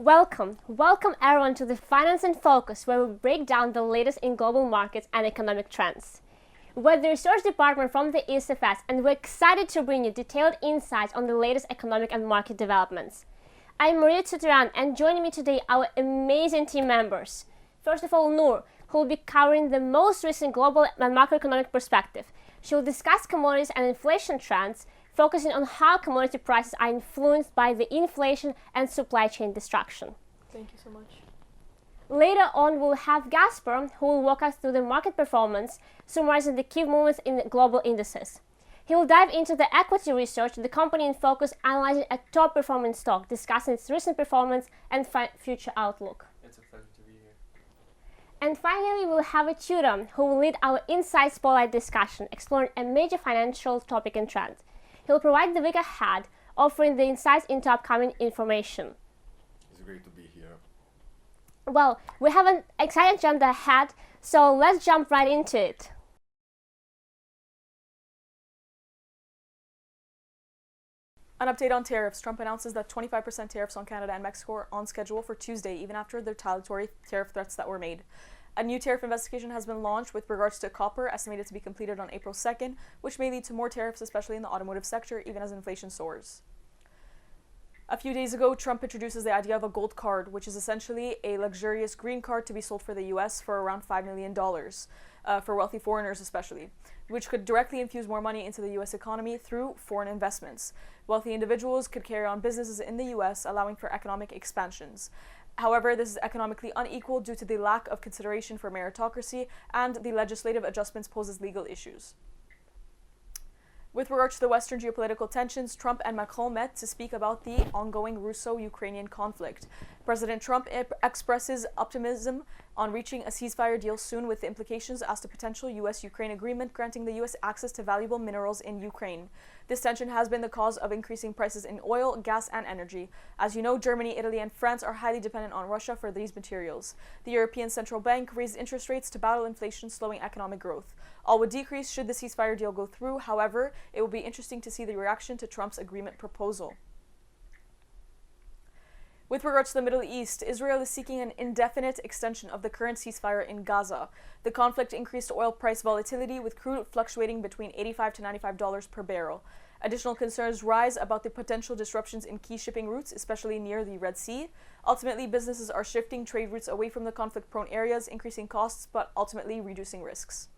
Welcome everyone to the Finance in Focus, where we break down the latest in global markets and economic trends. We're the research department from the ESFS, and we're excited to bring you detailed insights on the latest economic and market developments. I'm Maria Tuturan, and joining me today our amazing team members. First of all, Noor, who will be covering the most recent global and macroeconomic perspective. She will discuss commodities and inflation trends, focusing on how commodity prices are influenced by the inflation and supply chain disruption. Thank you so much. Later on, we'll have Gasper, who will walk us through the market performance, summarizing the key movements in global indices. He will dive into the equity research, the company in focus, analyzing a top-performing stock, discussing its recent performance and future outlook. It's a pleasure to be here. And finally, we'll have a tutor who will lead our Insight Spotlight discussion, exploring a major financial topic and trend. He'll provide the week ahead, offering the insights into upcoming information. It's great to be here. Well, we have an exciting agenda ahead, so let's jump right into it. An update on tariffs. Trump announces that 25% tariffs on Canada and Mexico are on schedule for Tuesday, even after the retaliatory tariff threats that were made. A new tariff investigation has been launched with regards to copper, estimated to be completed on April 2nd, which may lead to more tariffs, especially in the automotive sector, even as inflation soars. A few days ago, Trump introduces the idea of a gold card, which is essentially a luxurious green card to be sold for the U.S. for around $5 million, for wealthy foreigners especially, which could directly infuse more money into the U.S. economy through foreign investments. Wealthy individuals could carry on businesses in the U.S., allowing for economic expansions. However, this is economically unequal due to the lack of consideration for meritocracy, and the legislative adjustments poses legal issues. With regard to the Western geopolitical tensions, Trump and Macron met to speak about the ongoing Russo-Ukrainian conflict. President Trump expresses optimism on reaching a ceasefire deal soon, with the implications as to potential U.S.-Ukraine agreement granting the U.S. access to valuable minerals in Ukraine. This tension has been the cause of increasing prices in oil, gas, and energy. As you know, Germany, Italy, and France are highly dependent on Russia for these materials. The European Central Bank raised interest rates to battle inflation, slowing economic growth. All would decrease should the ceasefire deal go through. However, it will be interesting to see the reaction to Trump's agreement proposal. With regards to the Middle East, Israel is seeking an indefinite extension of the current ceasefire in Gaza. The conflict increased oil price volatility, with crude fluctuating between $85 to $95 per barrel. Additional concerns rise about the potential disruptions in key shipping routes, especially near the Red Sea. Ultimately, businesses are shifting trade routes away from the conflict-prone areas, increasing costs but ultimately reducing risks.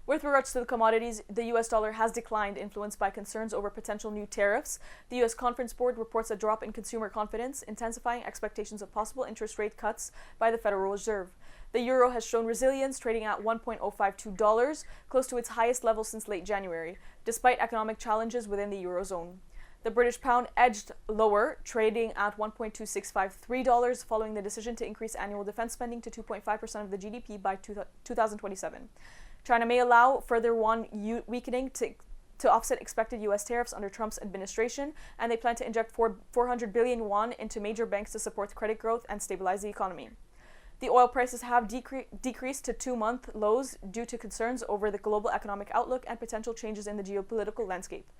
With regards to the commodities, the U.S. dollar has declined, influenced by concerns over potential new tariffs. The U.S. Conference Board reports a drop in consumer confidence, intensifying expectations of possible interest rate cuts by the Federal Reserve. The euro has shown resilience, trading at $1.052, close to its highest level since late January, despite economic challenges within the eurozone. The British pound edged lower, trading at $1.2653, following the decision to increase annual defense spending to 2.5% of the GDP by 2027. China may allow further yuan weakening to offset expected U.S. tariffs under Trump's administration, and they plan to inject 400 billion yuan into major banks to support credit growth and stabilize the economy. The oil prices have decreased to two-month lows due to concerns over the global economic outlook and potential changes in the geopolitical landscape.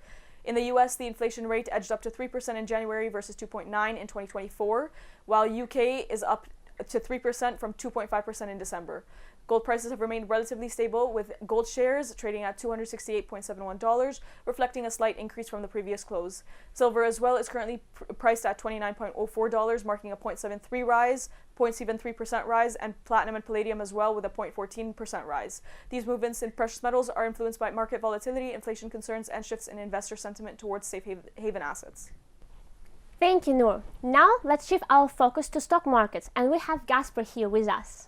In the U.S., the inflation rate edged up to 3% in January versus 2.9% in 2024, while UK is up to 3% from 2.5% in December. Gold prices have remained relatively stable, with gold shares trading at $268.71, reflecting a slight increase from the previous close. Silver as well is currently priced at $29.04, marking a 0.73% rise, and platinum and palladium as well with a 0.14% rise. These movements in precious metals are influenced by market volatility, inflation concerns, and shifts in investor sentiment towards safe haven assets. Thank you, Noor. Now let's shift our focus to stock markets, and we have Gasper here with us.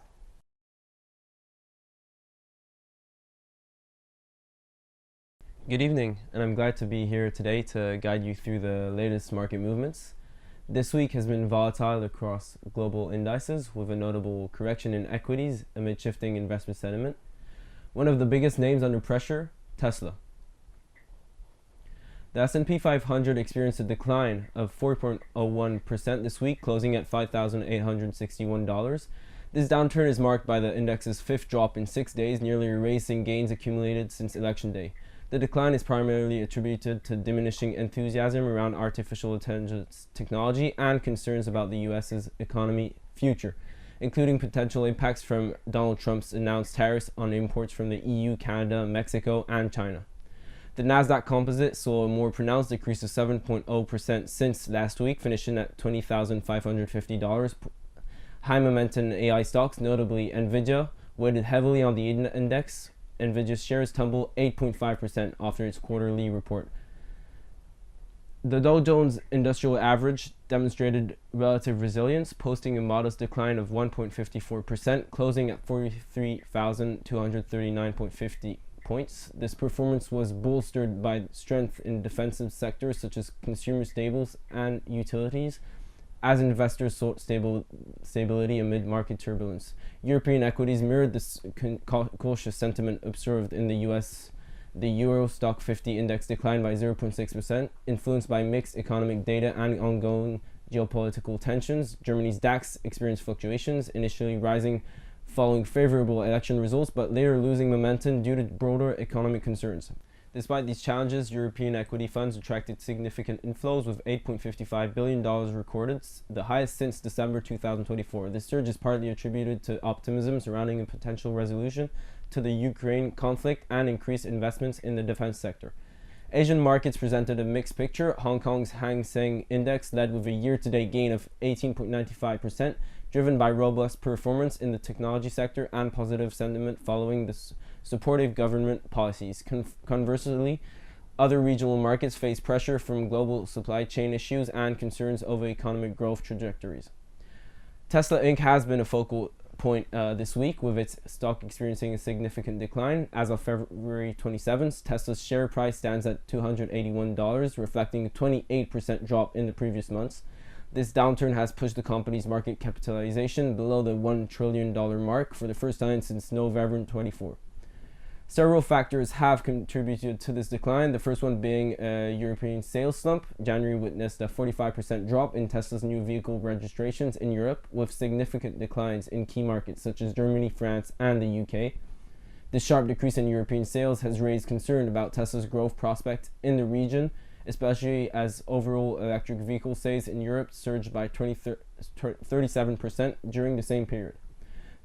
Good evening, and I'm glad to be here today to guide you through the latest market movements. This week has been volatile across global indices, with a notable correction in equities amid shifting investment sentiment. One of the biggest names under pressure, Tesla. The S&P 500 experienced a decline of 4.01% this week, closing at $5,861. This downturn is marked by the index's fifth drop in 6 days, nearly erasing gains accumulated since election day. The decline is primarily attributed to diminishing enthusiasm around artificial intelligence technology and concerns about the US's economy future, including potential impacts from Donald Trump's announced tariffs on imports from the EU, Canada, Mexico, and China. The Nasdaq Composite saw a more pronounced decrease of 7.0% since last week, finishing at $20,550. High momentum AI stocks, notably Nvidia, weighted heavily on the index. Nvidia's shares tumbled 8.5% after its quarterly report. The Dow Jones Industrial Average demonstrated relative resilience, posting a modest decline of 1.54%, closing at 43,239.50 points. This performance was bolstered by strength in defensive sectors such as consumer staples and utilities, as investors sought stability amid market turbulence. European equities mirrored this cautious sentiment observed in the US. The Euro Stock 50 index declined by 0.6%, influenced by mixed economic data and ongoing geopolitical tensions. Germany's DAX experienced fluctuations, initially rising following favorable election results, but later losing momentum due to broader economic concerns. Despite these challenges, European equity funds attracted significant inflows, with $8.55 billion recorded, the highest since December 2024. This surge is partly attributed to optimism surrounding a potential resolution to the Ukraine conflict and increased investments in the defense sector. Asian markets presented a mixed picture. Hong Kong's Hang Seng Index led with a year-to-date gain of 18.95%, driven by robust performance in the technology sector and positive sentiment following the supportive government policies. Conversely, other regional markets face pressure from global supply chain issues and concerns over economic growth trajectories. Tesla Inc. has been a focal point this week, with its stock experiencing a significant decline. As of February 27th, Tesla's share price stands at $281, reflecting a 28% drop in the previous months. This downturn has pushed the company's market capitalization below the $1 trillion mark for the first time since November 24. Several factors have contributed to this decline, the first one being a European sales slump. January witnessed a 45% drop in Tesla's new vehicle registrations in Europe, with significant declines in key markets such as Germany, France, and the UK. This sharp decrease in European sales has raised concern about Tesla's growth prospects in the region, especially as overall electric vehicle sales in Europe surged by 37% during the same period.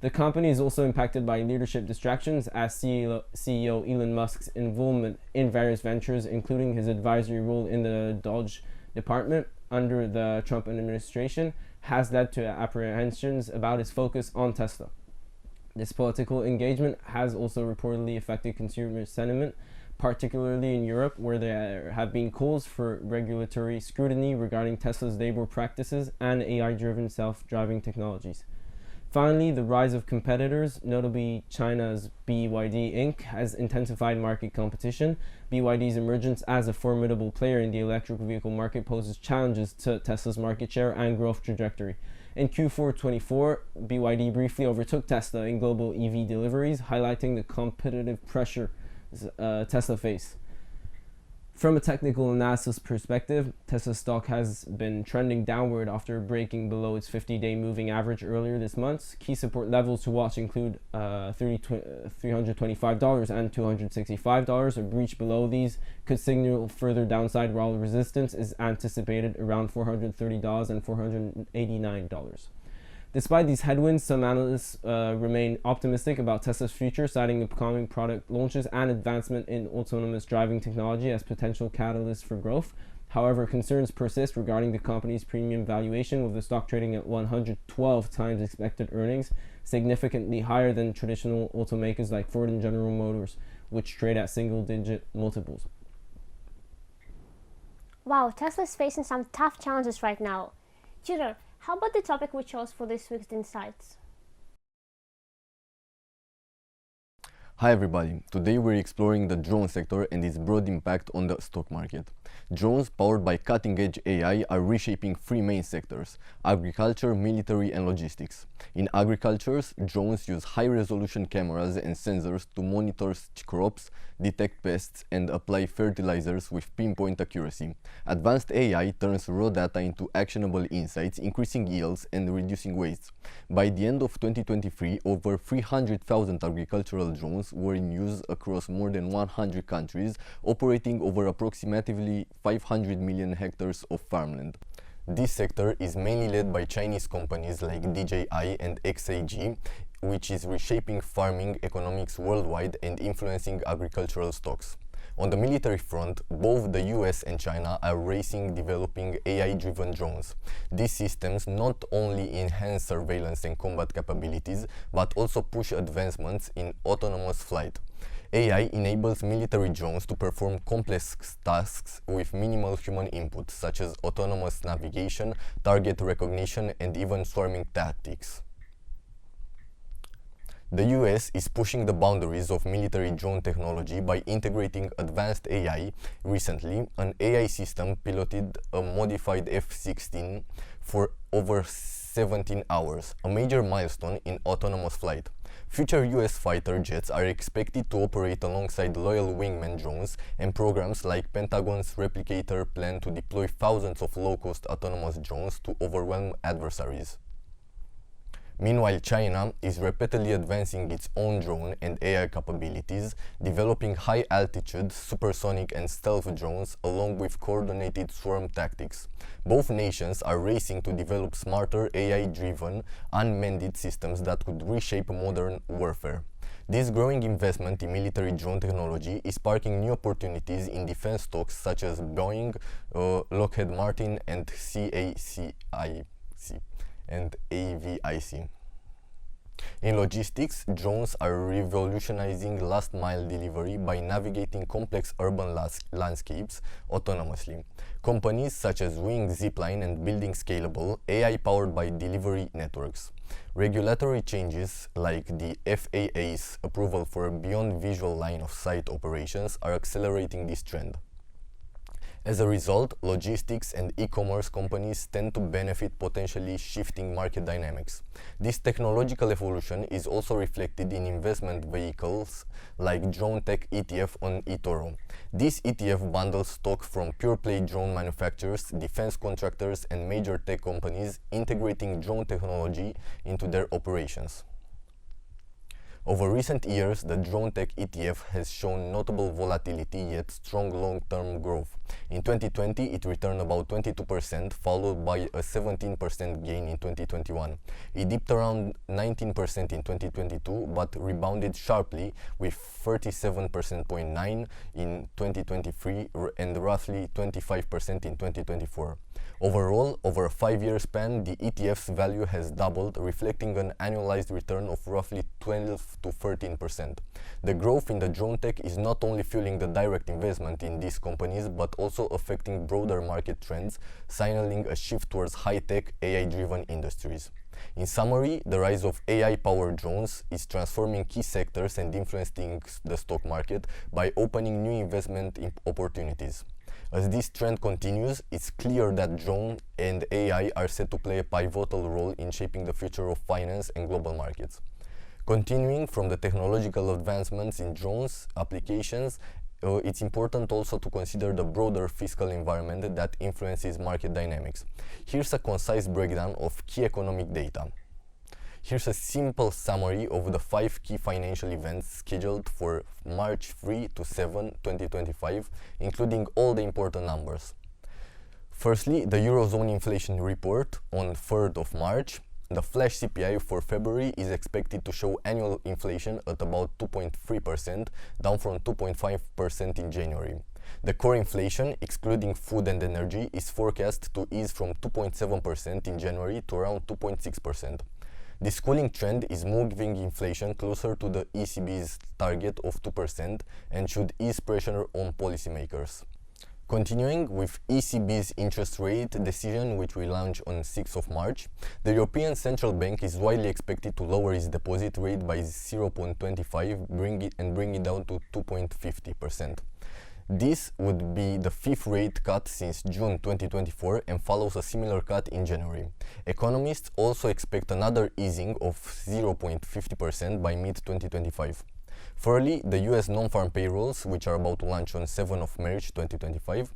The company is also impacted by leadership distractions, as CEO Elon Musk's involvement in various ventures, including his advisory role in the Dodge department under the Trump administration, has led to apprehensions about his focus on Tesla. This political engagement has also reportedly affected consumer sentiment, particularly in Europe, where there have been calls for regulatory scrutiny regarding Tesla's labor practices and AI-driven self-driving technologies. Finally, the rise of competitors, notably China's BYD Inc., has intensified market competition. BYD's emergence as a formidable player in the electric vehicle market poses challenges to Tesla's market share and growth trajectory. In Q4 24, BYD briefly overtook Tesla in global EV deliveries, highlighting the competitive pressure Tesla face. From a technical analysis perspective, Tesla stock has been trending downward after breaking below its 50-day moving average earlier this month. Key support levels to watch include $325 and $265. A breach below these could signal further downside, while resistance is anticipated around $430 and $489. Despite these headwinds, some analysts remain optimistic about Tesla's future, citing upcoming product launches and advancement in autonomous driving technology as potential catalysts for growth. However, concerns persist regarding the company's premium valuation, with the stock trading at 112 times expected earnings, significantly higher than traditional automakers like Ford and General Motors, which trade at single-digit multiples. Wow, Tesla's facing some tough challenges right now. Tudor, how about the topic we chose for this week's Insights? Hi everybody, today we're exploring the drone sector and its broad impact on the stock market. Drones powered by cutting-edge AI are reshaping three main sectors: agriculture, military and logistics. In agriculture, drones use high-resolution cameras and sensors to monitor crops, detect pests and apply fertilizers with pinpoint accuracy. Advanced AI turns raw data into actionable insights, increasing yields and reducing waste. By the end of 2023, over 300,000 agricultural drones drones were in use across more than 100 countries, operating over approximately 500 million hectares of farmland. This sector is mainly led by Chinese companies like DJI and XAG, which is reshaping farming economics worldwide and influencing agricultural stocks. On the military front, both the US and China are racing developing AI-driven drones. These systems not only enhance surveillance and combat capabilities, but also push advancements in autonomous flight. AI enables military drones to perform complex tasks with minimal human input, such as autonomous navigation, target recognition, and even swarming tactics. The US is pushing the boundaries of military drone technology by integrating advanced AI. Recently, an AI system piloted a modified F-16 for over 17 hours, a major milestone in autonomous flight. Future US fighter jets are expected to operate alongside loyal wingman drones, and programs like Pentagon's Replicator plan to deploy thousands of low-cost autonomous drones to overwhelm adversaries. Meanwhile, China is rapidly advancing its own drone and AI capabilities, developing high-altitude, supersonic and stealth drones along with coordinated swarm tactics. Both nations are racing to develop smarter AI-driven, unmanned systems that could reshape modern warfare. This growing investment in military drone technology is sparking new opportunities in defense stocks such as Boeing, Lockheed Martin and CACIC and AVIC. In logistics, drones are revolutionizing last-mile delivery by navigating complex urban landscapes autonomously. Companies such as Wing, Zipline and building scalable, AI-powered by delivery networks. Regulatory changes like the FAA's approval for beyond visual line of sight operations are accelerating this trend. As a result, logistics and e-commerce companies tend to benefit potentially shifting market dynamics. This technological evolution is also reflected in investment vehicles like Drone Tech ETF on eToro. This ETF bundles stock from pure-play drone manufacturers, defense contractors and major tech companies integrating drone technology into their operations. Over recent years, the Drone Tech ETF has shown notable volatility yet strong long-term growth. In 2020, it returned about 22%, followed by a 17% gain in 2021. It dipped around 19% in 2022, but rebounded sharply with 37.9% in 2023 and roughly 25% in 2024. Overall, over a 5-year span, the ETF's value has doubled, reflecting an annualized return of roughly 12 to 13%. The growth in the drone tech is not only fueling the direct investment in these companies, but also affecting broader market trends, signaling a shift towards high-tech, AI-driven industries. In summary, the rise of AI-powered drones is transforming key sectors and influencing the stock market by opening new investment opportunities. As this trend continues, it's clear that drone and AI are set to play a pivotal role in shaping the future of finance and global markets. Continuing from the technological advancements in drones applications, it's important also to consider the broader fiscal environment that influences market dynamics. Here's a concise breakdown of key economic data. Here's a simple summary of the 5 key financial events scheduled for March 3 to 7, 2025, including all the important numbers. Firstly, the Eurozone inflation report on 3rd of March. The flash CPI for February is expected to show annual inflation at about 2.3%, down from 2.5% in January. The core inflation, excluding food and energy, is forecast to ease from 2.7% in January to around 2.6%. This cooling trend is moving inflation closer to the ECB's target of 2% and should ease pressure on policymakers. Continuing with ECB's interest rate decision, which will launch on 6th of March, the European Central Bank is widely expected to lower its deposit rate by 0.25 bring it down to 2.50%. This would be the 5th rate cut since June 2024 and follows a similar cut in January. Economists also expect another easing of 0.50% by mid-2025. Thirdly, the US non-farm payrolls, which are about to launch on 7th of March 2025,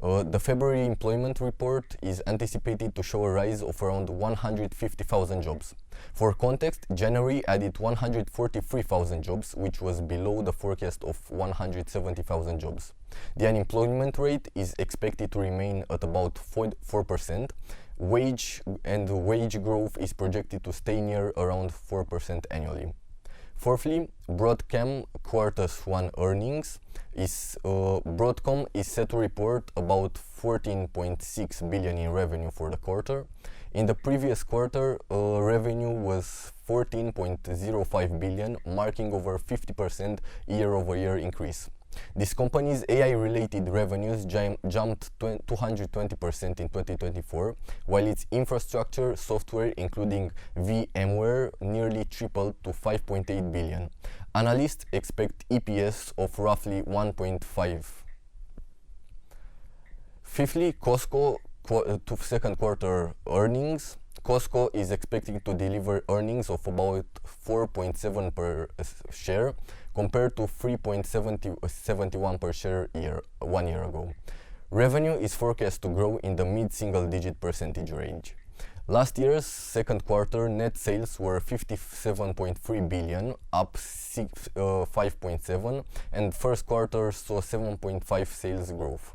The February employment report is anticipated to show a rise of around 150,000 jobs. For context, January added 143,000 jobs, which was below the forecast of 170,000 jobs. The unemployment rate is expected to remain at about 4%. Wage growth is projected to stay near around 4% annually. Fourthly, Broadcom Q1 earnings Broadcom is set to report about 14.6 billion in revenue for the quarter. In the previous quarter, revenue was 14.05 billion, marking over 50% year-over-year increase. This company's AI-related revenues jumped 220% in 2024, while its infrastructure software, including VMware, nearly tripled to 5.8 billion. Analysts expect EPS of roughly 1.5. Fifthly, Costco second quarter earnings. Costco is expecting to deliver earnings of about 4.7 per share compared to 3.71 per share 1 year ago. Revenue is forecast to grow in the mid-single-digit percentage range. Last year's second quarter net sales were 57.3 billion, up 5.7, and first quarter saw 7.5 sales growth.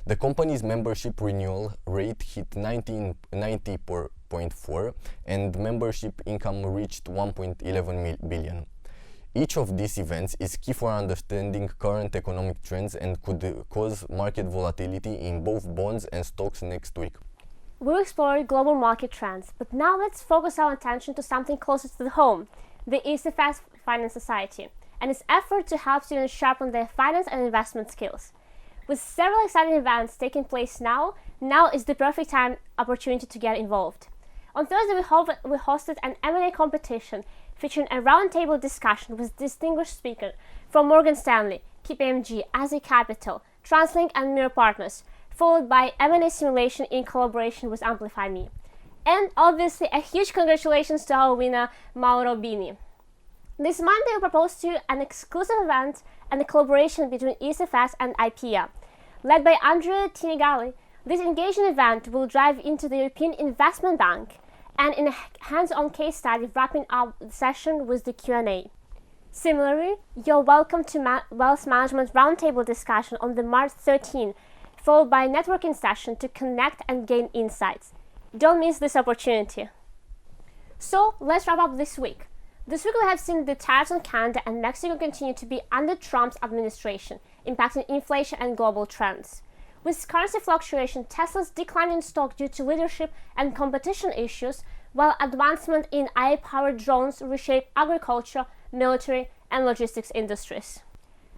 The company's membership renewal rate hit 90.4, and membership income reached 1.11 billion. Each of these events is key for understanding current economic trends and could cause market volatility in both bonds and stocks next week. We'll explore global market trends, but now let's focus our attention to something closer to the home, the ESFS Finance Society, and its effort to help students sharpen their finance and investment skills. With several exciting events taking place now is the perfect opportunity to get involved. On Thursday, we hosted an M&A competition featuring a roundtable discussion with distinguished speakers from Morgan Stanley, KPMG, Azi Capital, TransLink, and Mirror Partners, followed by M&A simulation in collaboration with AmplifyMe. And obviously, a huge congratulations to our winner, Mauro Bini. This Monday, we proposed to you an exclusive event and a collaboration between ESFS and IPEA. Led by Andrea Tinigali, this engaging event will dive into the European Investment Bank and in a hands-on case study, wrapping up the session with the Q&A. Similarly, you're welcome to Wealth Management Roundtable discussion on the March 13, followed by a networking session to connect and gain insights. Don't miss this opportunity. So, let's wrap up this week. This week we have seen the tariffs on Canada and Mexico continue to be under Trump's administration, impacting inflation and global trends. With currency fluctuation, Tesla's decline in stock due to leadership and competition issues, while advancement in AI-powered drones reshape agriculture, military, and logistics industries.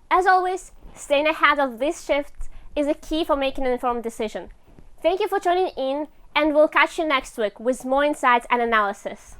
As always, staying ahead of these shifts is a key for making an informed decision. Thank you for tuning in, and we'll catch you next week with more insights and analysis.